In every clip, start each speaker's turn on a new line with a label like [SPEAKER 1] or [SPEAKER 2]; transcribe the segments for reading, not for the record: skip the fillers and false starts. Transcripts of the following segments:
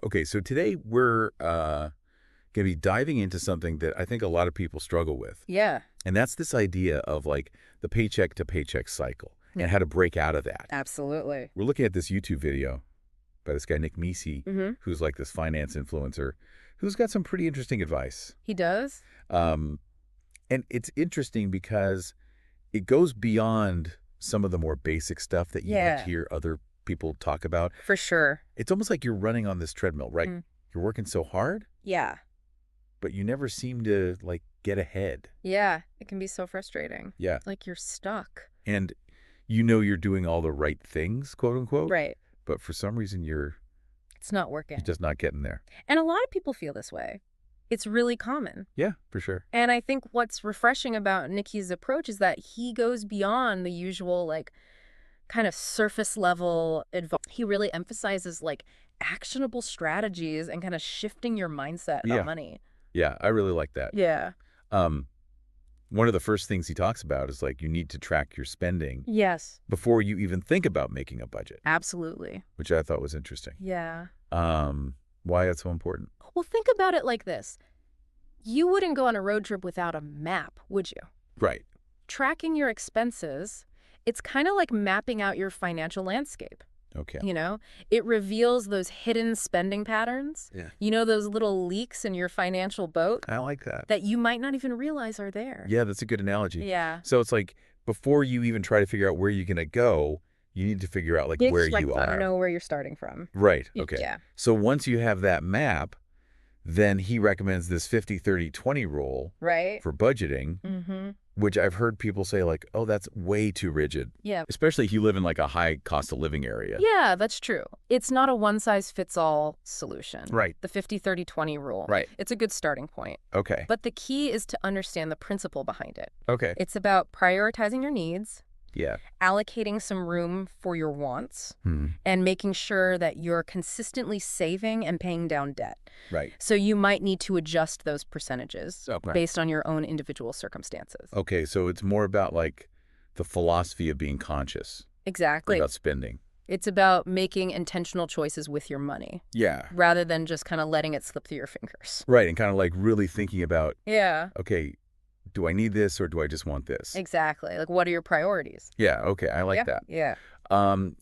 [SPEAKER 1] Okay, so today we're going to be diving into something that I think a lot of people struggle with.
[SPEAKER 2] Yeah,
[SPEAKER 1] And that's this idea of like the paycheck to paycheck cycle and how to break out of that.
[SPEAKER 2] absolutely.
[SPEAKER 1] We're looking at this YouTube video by this guy, Nick Meese,
[SPEAKER 2] Mm-hmm.
[SPEAKER 1] who's like this finance influencer who's got some pretty interesting advice.
[SPEAKER 2] He does?
[SPEAKER 1] Um, and it's interesting because it goes beyond some of the more basic stuff that you might
[SPEAKER 2] Yeah.
[SPEAKER 1] hear other people talk about.
[SPEAKER 2] For sure.
[SPEAKER 1] It's almost like you're running on this treadmill, right?
[SPEAKER 2] Mm.
[SPEAKER 1] You're working so hard,
[SPEAKER 2] Yeah.
[SPEAKER 1] but you never seem to like get ahead.
[SPEAKER 2] Yeah. It can be so frustrating.
[SPEAKER 1] Yeah.
[SPEAKER 2] Like you're stuck.
[SPEAKER 1] And you know you're doing all the right things, quote unquote.
[SPEAKER 2] Right.
[SPEAKER 1] But for some reason you're
[SPEAKER 2] It's not working.
[SPEAKER 1] just not getting there.
[SPEAKER 2] And a lot of people feel this way. It's really common.
[SPEAKER 1] Yeah, for sure.
[SPEAKER 2] And I think what's refreshing about Nikki's approach is that he goes beyond the usual, like, kind of surface level advice. He really emphasizes, like, actionable strategies and kind of shifting your mindset
[SPEAKER 1] Yeah.
[SPEAKER 2] about money.
[SPEAKER 1] Yeah, I really like that.
[SPEAKER 2] Yeah.
[SPEAKER 1] One of the first things he talks about is like you need to track your spending
[SPEAKER 2] Yes.
[SPEAKER 1] before you even think about making a budget,
[SPEAKER 2] Absolutely.
[SPEAKER 1] which I thought was interesting.
[SPEAKER 2] Yeah.
[SPEAKER 1] Why that's so important?
[SPEAKER 2] Well, think about it like this. You wouldn't go on a road trip without a map, would you?
[SPEAKER 1] Right.
[SPEAKER 2] Tracking your expenses, it's kind of like mapping out your financial landscape.
[SPEAKER 1] Okay.
[SPEAKER 2] You know, it reveals those hidden spending patterns.
[SPEAKER 1] Yeah.
[SPEAKER 2] You know, those little leaks in your financial boat
[SPEAKER 1] I like that.
[SPEAKER 2] that you might not even realize are there.
[SPEAKER 1] Yeah, that's a good analogy.
[SPEAKER 2] Yeah.
[SPEAKER 1] So it's like before you even try to figure out where you're going to go, you need to figure out like where you are.
[SPEAKER 2] Know where you're starting from.
[SPEAKER 1] Right. Okay.
[SPEAKER 2] Yeah.
[SPEAKER 1] So once you have that map, then he recommends this 50-30-20 rule
[SPEAKER 2] Right?
[SPEAKER 1] for budgeting,
[SPEAKER 2] Mm-hmm.
[SPEAKER 1] which I've heard people say like, oh, that's way too rigid,
[SPEAKER 2] Yeah.
[SPEAKER 1] especially if you live in like a high cost of living area.
[SPEAKER 2] Yeah, that's true. It's not a one-size-fits-all solution.
[SPEAKER 1] Right.
[SPEAKER 2] The 50-30-20 rule.
[SPEAKER 1] Right.
[SPEAKER 2] It's a good starting point.
[SPEAKER 1] Okay.
[SPEAKER 2] But the key is to understand the principle behind it.
[SPEAKER 1] Okay.
[SPEAKER 2] It's about prioritizing your needs,
[SPEAKER 1] Yeah.
[SPEAKER 2] allocating some room for your wants,
[SPEAKER 1] Hmm.
[SPEAKER 2] and making sure that you're consistently saving and paying down debt.
[SPEAKER 1] Right.
[SPEAKER 2] So you might need to adjust those percentages
[SPEAKER 1] Okay.
[SPEAKER 2] based on your own individual circumstances.
[SPEAKER 1] Okay. So it's more about like the philosophy of being conscious
[SPEAKER 2] Exactly.
[SPEAKER 1] about spending.
[SPEAKER 2] It's about making intentional choices with your money
[SPEAKER 1] Yeah.
[SPEAKER 2] rather than just kind of letting it slip through your fingers.
[SPEAKER 1] Right. And kind of like really thinking about,
[SPEAKER 2] Yeah,
[SPEAKER 1] okay, do I need this or do I just want this?
[SPEAKER 2] exactly. Like, what are your priorities?
[SPEAKER 1] Yeah. Okay. I like that.
[SPEAKER 2] Yeah.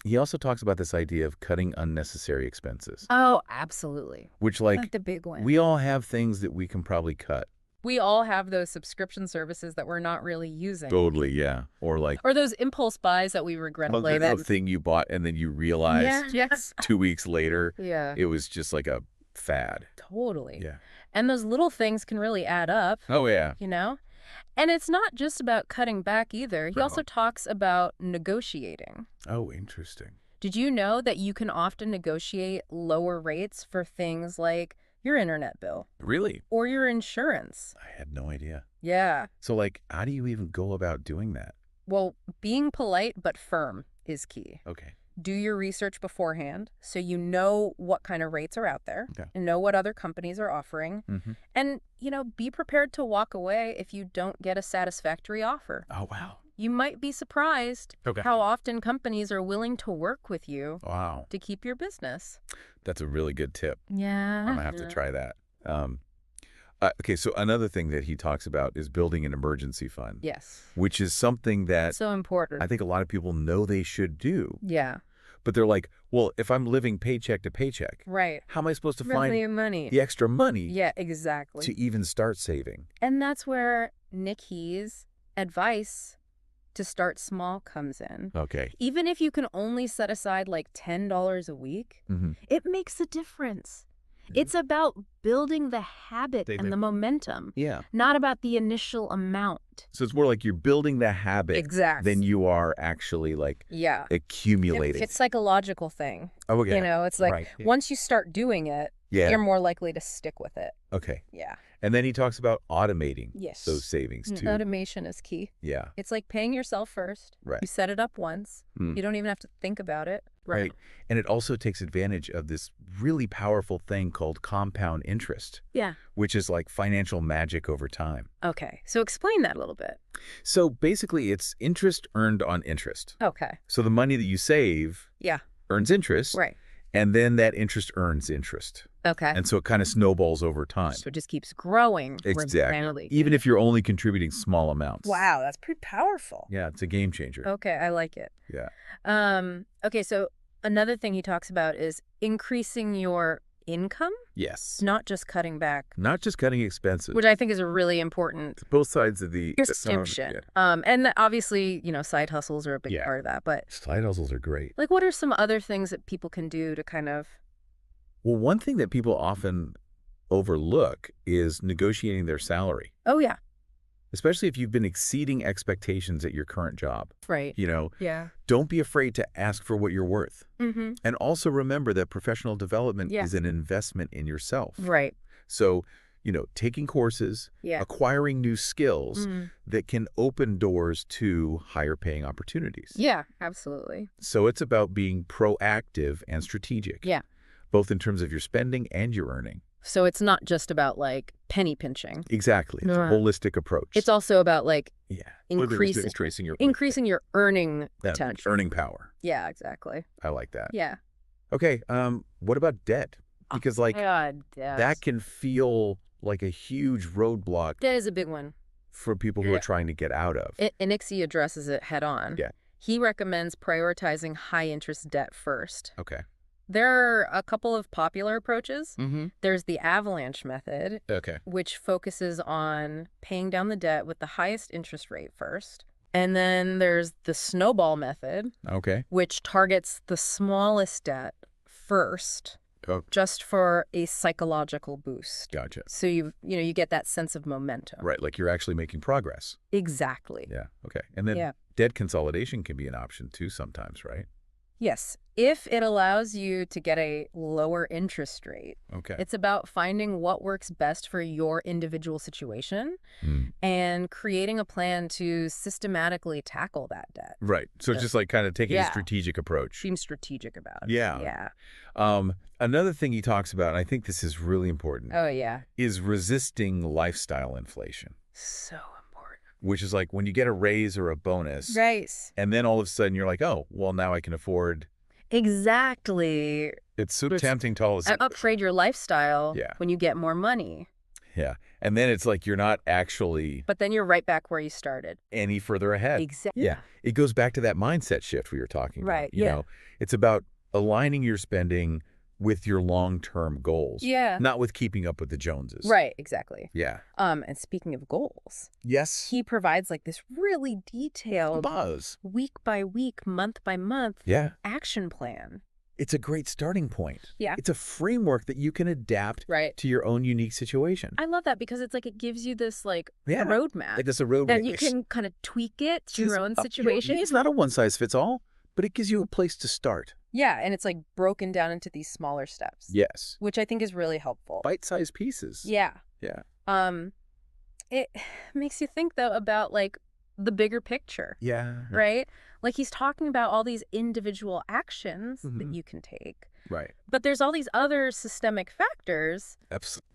[SPEAKER 1] He also talks about this idea of cutting unnecessary expenses,
[SPEAKER 2] Oh, absolutely.
[SPEAKER 1] which like
[SPEAKER 2] That's the big one.
[SPEAKER 1] we all have things that we can probably cut.
[SPEAKER 2] We all have those subscription services that we're not really using.
[SPEAKER 1] Totally. Yeah. Or like
[SPEAKER 2] Or those impulse buys that we regrettably
[SPEAKER 1] a thing you bought and then you realize
[SPEAKER 2] Yes.
[SPEAKER 1] 2 weeks later
[SPEAKER 2] Yeah.
[SPEAKER 1] it was just like a fad.
[SPEAKER 2] Totally.
[SPEAKER 1] Yeah.
[SPEAKER 2] And those little things can really add up,
[SPEAKER 1] Oh, yeah.
[SPEAKER 2] you know? And it's not just about cutting back either. He
[SPEAKER 1] No.
[SPEAKER 2] also talks about negotiating.
[SPEAKER 1] Oh, interesting.
[SPEAKER 2] Did you know that you can often negotiate lower rates for things like your internet bill
[SPEAKER 1] Really?
[SPEAKER 2] or your insurance?
[SPEAKER 1] I had no idea.
[SPEAKER 2] Yeah.
[SPEAKER 1] So like, how do you even go about doing that?
[SPEAKER 2] Well, being polite but firm is key.
[SPEAKER 1] Okay.
[SPEAKER 2] Do your research beforehand so you know what kind of rates are out there,
[SPEAKER 1] Okay.
[SPEAKER 2] and know what other companies are offering,
[SPEAKER 1] Mm-hmm.
[SPEAKER 2] and, you know, be prepared to walk away if you don't get a satisfactory offer.
[SPEAKER 1] Oh, wow.
[SPEAKER 2] You might be surprised
[SPEAKER 1] Okay.
[SPEAKER 2] how often companies are willing to work with you
[SPEAKER 1] Wow.
[SPEAKER 2] to keep your business.
[SPEAKER 1] That's a really good tip.
[SPEAKER 2] Yeah.
[SPEAKER 1] I'm going to have to try that. Okay, so another thing that he talks about is building an emergency fund,
[SPEAKER 2] Yes.
[SPEAKER 1] which is something that
[SPEAKER 2] So important.
[SPEAKER 1] I think a lot of people know they should do.
[SPEAKER 2] Yeah.
[SPEAKER 1] But they're like, well, if I'm living paycheck to paycheck,
[SPEAKER 2] Right.
[SPEAKER 1] how am I supposed to
[SPEAKER 2] Really
[SPEAKER 1] find
[SPEAKER 2] your money.
[SPEAKER 1] the extra money
[SPEAKER 2] Yeah, exactly.
[SPEAKER 1] to even start saving?
[SPEAKER 2] And that's where Nikki's advice to start small comes in.
[SPEAKER 1] Okay.
[SPEAKER 2] Even if you can only set aside like $10 a week,
[SPEAKER 1] Mm-hmm.
[SPEAKER 2] it makes a difference. It's about building the habit and the momentum,
[SPEAKER 1] Yeah.
[SPEAKER 2] not about the initial amount.
[SPEAKER 1] So it's more like you're building the habit
[SPEAKER 2] Exactly.
[SPEAKER 1] than you are actually like
[SPEAKER 2] Yeah.
[SPEAKER 1] accumulating.
[SPEAKER 2] It's a psychological thing.
[SPEAKER 1] Oh, yeah.
[SPEAKER 2] You know, it's like
[SPEAKER 1] Right.
[SPEAKER 2] once you start doing it,
[SPEAKER 1] Yeah.
[SPEAKER 2] you're more likely to stick with it.
[SPEAKER 1] Okay.
[SPEAKER 2] Yeah.
[SPEAKER 1] And then he talks about automating
[SPEAKER 2] Yes.
[SPEAKER 1] those savings too.
[SPEAKER 2] Automation is key.
[SPEAKER 1] Yeah.
[SPEAKER 2] It's like paying yourself first.
[SPEAKER 1] Right.
[SPEAKER 2] You set it up once.
[SPEAKER 1] Mm.
[SPEAKER 2] You don't even have to think about it.
[SPEAKER 1] Right. And it also takes advantage of this really powerful thing called compound interest,
[SPEAKER 2] Yeah.
[SPEAKER 1] which is like financial magic over time.
[SPEAKER 2] Okay. So explain that a little bit.
[SPEAKER 1] So basically it's interest earned on interest.
[SPEAKER 2] Okay.
[SPEAKER 1] So the money that you save
[SPEAKER 2] Yeah.
[SPEAKER 1] earns interest.
[SPEAKER 2] Right.
[SPEAKER 1] And then that interest earns interest.
[SPEAKER 2] Okay.
[SPEAKER 1] And so it kind of snowballs over time.
[SPEAKER 2] So it just keeps growing.
[SPEAKER 1] Exactly. Even if you're only contributing small amounts.
[SPEAKER 2] Wow, that's pretty powerful.
[SPEAKER 1] Yeah, it's a game changer.
[SPEAKER 2] Okay, I like it.
[SPEAKER 1] Yeah.
[SPEAKER 2] Okay, so another thing he talks about is increasing your income,
[SPEAKER 1] Yes.
[SPEAKER 2] not just cutting back,
[SPEAKER 1] Not just cutting expenses.
[SPEAKER 2] which I think is a really important
[SPEAKER 1] Both sides of the
[SPEAKER 2] distinction.
[SPEAKER 1] Yeah.
[SPEAKER 2] And obviously, side hustles are a big
[SPEAKER 1] Yeah.
[SPEAKER 2] part of that. But
[SPEAKER 1] Side hustles are great.
[SPEAKER 2] like, what are some other things that people can do to kind of...
[SPEAKER 1] Well, one thing that people often overlook is negotiating their salary,
[SPEAKER 2] Oh, yeah.
[SPEAKER 1] especially if you've been exceeding expectations at your current job.
[SPEAKER 2] Right. Yeah.
[SPEAKER 1] Don't be afraid to ask for what you're worth.
[SPEAKER 2] Mm-hmm.
[SPEAKER 1] And also remember that professional development
[SPEAKER 2] Yeah.
[SPEAKER 1] is an investment in yourself.
[SPEAKER 2] Right.
[SPEAKER 1] So, taking courses,
[SPEAKER 2] Yeah.
[SPEAKER 1] acquiring new skills
[SPEAKER 2] Mm.
[SPEAKER 1] that can open doors to higher paying opportunities.
[SPEAKER 2] Yeah, absolutely.
[SPEAKER 1] So it's about being proactive and strategic.
[SPEAKER 2] Yeah.
[SPEAKER 1] Both in terms of your spending and your earning.
[SPEAKER 2] So it's not just about like penny pinching.
[SPEAKER 1] Exactly. It's a
[SPEAKER 2] Yeah.
[SPEAKER 1] holistic approach.
[SPEAKER 2] It's also about like
[SPEAKER 1] yeah.
[SPEAKER 2] increasing
[SPEAKER 1] your
[SPEAKER 2] your earning potential.
[SPEAKER 1] earning power.
[SPEAKER 2] Yeah, exactly.
[SPEAKER 1] I like that.
[SPEAKER 2] Yeah.
[SPEAKER 1] Okay. What about debt? Because
[SPEAKER 2] God,
[SPEAKER 1] that can feel like a huge roadblock
[SPEAKER 2] that is a big one.
[SPEAKER 1] for people who are trying to get out of.
[SPEAKER 2] Nixie addresses it head on.
[SPEAKER 1] Yeah.
[SPEAKER 2] He recommends prioritizing high interest debt first.
[SPEAKER 1] Okay.
[SPEAKER 2] There are a couple of popular approaches.
[SPEAKER 1] Mm-hmm.
[SPEAKER 2] There's the avalanche method,
[SPEAKER 1] Okay.
[SPEAKER 2] which focuses on paying down the debt with the highest interest rate first. And then there's the snowball method,
[SPEAKER 1] Okay.
[SPEAKER 2] which targets the smallest debt first,
[SPEAKER 1] Oh,
[SPEAKER 2] just for a psychological boost.
[SPEAKER 1] gotcha.
[SPEAKER 2] So you get that sense of momentum.
[SPEAKER 1] Right. Like you're actually making progress.
[SPEAKER 2] Exactly.
[SPEAKER 1] Yeah. Okay. And then
[SPEAKER 2] Yeah.
[SPEAKER 1] debt consolidation can be an option too sometimes, right?
[SPEAKER 2] Yes, if it allows you to get a lower interest rate.
[SPEAKER 1] Okay.
[SPEAKER 2] It's about finding what works best for your individual situation and creating a plan to systematically tackle that debt.
[SPEAKER 1] Right. So just like kind of taking a
[SPEAKER 2] Yeah.
[SPEAKER 1] strategic approach.
[SPEAKER 2] Being strategic about it.
[SPEAKER 1] Yeah.
[SPEAKER 2] Yeah.
[SPEAKER 1] Another thing he talks about, and I think this is really important,
[SPEAKER 2] Oh, yeah.
[SPEAKER 1] is resisting lifestyle inflation,
[SPEAKER 2] So important.
[SPEAKER 1] which is like when you get a raise or a bonus,
[SPEAKER 2] Right.
[SPEAKER 1] and then all of a sudden you're like, oh, well, now I can afford.
[SPEAKER 2] Exactly.
[SPEAKER 1] It's so
[SPEAKER 2] There's-
[SPEAKER 1] tempting to all of a sudden.
[SPEAKER 2] Upgrade your lifestyle
[SPEAKER 1] Yeah.
[SPEAKER 2] when you get more money.
[SPEAKER 1] Yeah. And then it's like you're not actually
[SPEAKER 2] But then you're right back where you started.
[SPEAKER 1] any further ahead.
[SPEAKER 2] Exactly.
[SPEAKER 1] Yeah. It goes back to that mindset shift we were talking about.
[SPEAKER 2] Right,
[SPEAKER 1] You
[SPEAKER 2] yeah.
[SPEAKER 1] know, it's about aligning your spending with your long-term goals.
[SPEAKER 2] Yeah.
[SPEAKER 1] Not with keeping up with the Joneses.
[SPEAKER 2] Right, exactly.
[SPEAKER 1] Yeah.
[SPEAKER 2] And speaking of goals,
[SPEAKER 1] Yes.
[SPEAKER 2] he provides like this really detailed
[SPEAKER 1] Buzz.
[SPEAKER 2] week by week, month by month
[SPEAKER 1] Yeah.
[SPEAKER 2] action plan.
[SPEAKER 1] It's a great starting point.
[SPEAKER 2] Yeah.
[SPEAKER 1] It's a framework that you can adapt
[SPEAKER 2] Right.
[SPEAKER 1] to your own unique situation.
[SPEAKER 2] I love that because it's like it gives you this like
[SPEAKER 1] Yeah.
[SPEAKER 2] roadmap
[SPEAKER 1] Like this a road
[SPEAKER 2] that you can kind of tweak it to your own situation.
[SPEAKER 1] It's not a one-size-fits-all, but it gives you a place to start.
[SPEAKER 2] Yeah, and it's like broken down into these smaller steps.
[SPEAKER 1] Yes.
[SPEAKER 2] Which I think is really helpful.
[SPEAKER 1] Bite-sized pieces.
[SPEAKER 2] Yeah.
[SPEAKER 1] Yeah.
[SPEAKER 2] It makes you think though about like the bigger picture.
[SPEAKER 1] Yeah.
[SPEAKER 2] Right? Like he's talking about all these individual actions that
[SPEAKER 1] Mhm.
[SPEAKER 2] you can take.
[SPEAKER 1] Right.
[SPEAKER 2] But there's all these other systemic factors.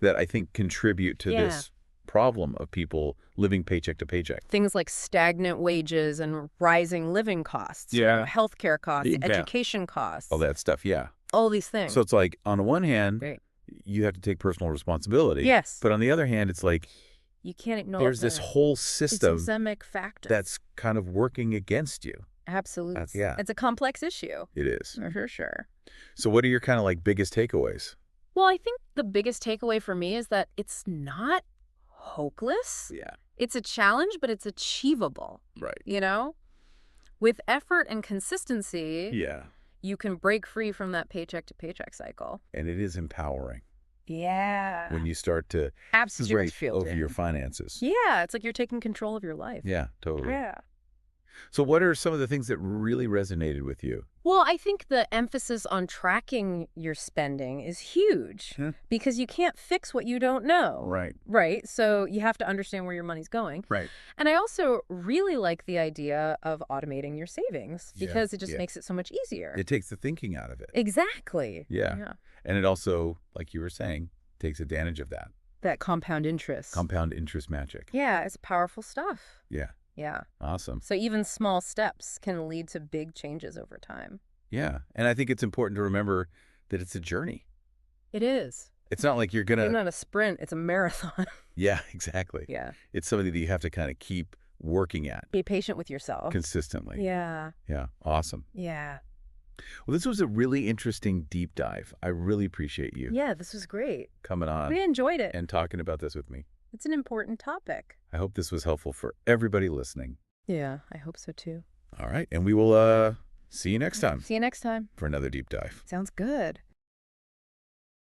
[SPEAKER 1] That I think contribute to
[SPEAKER 2] Yeah.
[SPEAKER 1] this problem of people living paycheck to paycheck.
[SPEAKER 2] Things like stagnant wages and rising living costs.
[SPEAKER 1] Yeah.
[SPEAKER 2] Healthcare costs,
[SPEAKER 1] Yeah.
[SPEAKER 2] education costs.
[SPEAKER 1] All that stuff, yeah.
[SPEAKER 2] All these things.
[SPEAKER 1] So it's like, on the one hand,
[SPEAKER 2] Right.
[SPEAKER 1] you have to take personal responsibility.
[SPEAKER 2] Yes.
[SPEAKER 1] But on the other hand, it's like,
[SPEAKER 2] You can't ignore
[SPEAKER 1] there's this
[SPEAKER 2] the
[SPEAKER 1] whole system
[SPEAKER 2] systemic factors.
[SPEAKER 1] that's kind of working against you.
[SPEAKER 2] Absolutely.
[SPEAKER 1] yeah.
[SPEAKER 2] It's a complex issue.
[SPEAKER 1] It is.
[SPEAKER 2] For sure.
[SPEAKER 1] So what are your kind of like biggest takeaways?
[SPEAKER 2] Well, I think the biggest takeaway for me is that it's not hopeless.
[SPEAKER 1] Yeah.
[SPEAKER 2] It's a challenge, but it's achievable,
[SPEAKER 1] Right.
[SPEAKER 2] you know? With effort and consistency,
[SPEAKER 1] Yeah.
[SPEAKER 2] you can break free from that paycheck to paycheck cycle.
[SPEAKER 1] And it is empowering
[SPEAKER 2] Yeah.
[SPEAKER 1] when you start to
[SPEAKER 2] Absolutely
[SPEAKER 1] straight over your finances.
[SPEAKER 2] Yeah, it's like you're taking control of your life.
[SPEAKER 1] Yeah, totally.
[SPEAKER 2] Yeah.
[SPEAKER 1] So what are some of the things that really resonated with you?
[SPEAKER 2] Well, I think the emphasis on tracking your spending is huge because you can't fix what you don't know.
[SPEAKER 1] Right.
[SPEAKER 2] Right. So you have to understand where your money's going.
[SPEAKER 1] Right.
[SPEAKER 2] And I also really like the idea of automating your savings because it just makes it so much easier.
[SPEAKER 1] It takes the thinking out of it.
[SPEAKER 2] Exactly.
[SPEAKER 1] Yeah. And it also, like you were saying, takes advantage of that.
[SPEAKER 2] That compound interest.
[SPEAKER 1] Compound interest magic.
[SPEAKER 2] Yeah, it's powerful stuff.
[SPEAKER 1] Yeah.
[SPEAKER 2] Yeah.
[SPEAKER 1] Awesome.
[SPEAKER 2] So even small steps can lead to big changes over time.
[SPEAKER 1] Yeah. And I think it's important to remember that it's a journey.
[SPEAKER 2] It is.
[SPEAKER 1] It's not like you're going
[SPEAKER 2] It's
[SPEAKER 1] to,
[SPEAKER 2] not a sprint, it's a marathon.
[SPEAKER 1] yeah, exactly.
[SPEAKER 2] Yeah.
[SPEAKER 1] It's something that you have to kind of keep working at
[SPEAKER 2] Be patient with yourself.
[SPEAKER 1] consistently.
[SPEAKER 2] Yeah.
[SPEAKER 1] Yeah, awesome.
[SPEAKER 2] Yeah.
[SPEAKER 1] Well, this was a really interesting deep dive. I really appreciate you
[SPEAKER 2] Yeah, this was great.
[SPEAKER 1] coming on
[SPEAKER 2] We enjoyed it.
[SPEAKER 1] and talking about this with me.
[SPEAKER 2] It's an important topic.
[SPEAKER 1] I hope this was helpful for everybody listening.
[SPEAKER 2] Yeah, I hope so too.
[SPEAKER 1] All right, and we will see you next time
[SPEAKER 2] See you next time.
[SPEAKER 1] for another deep dive.
[SPEAKER 2] Sounds good.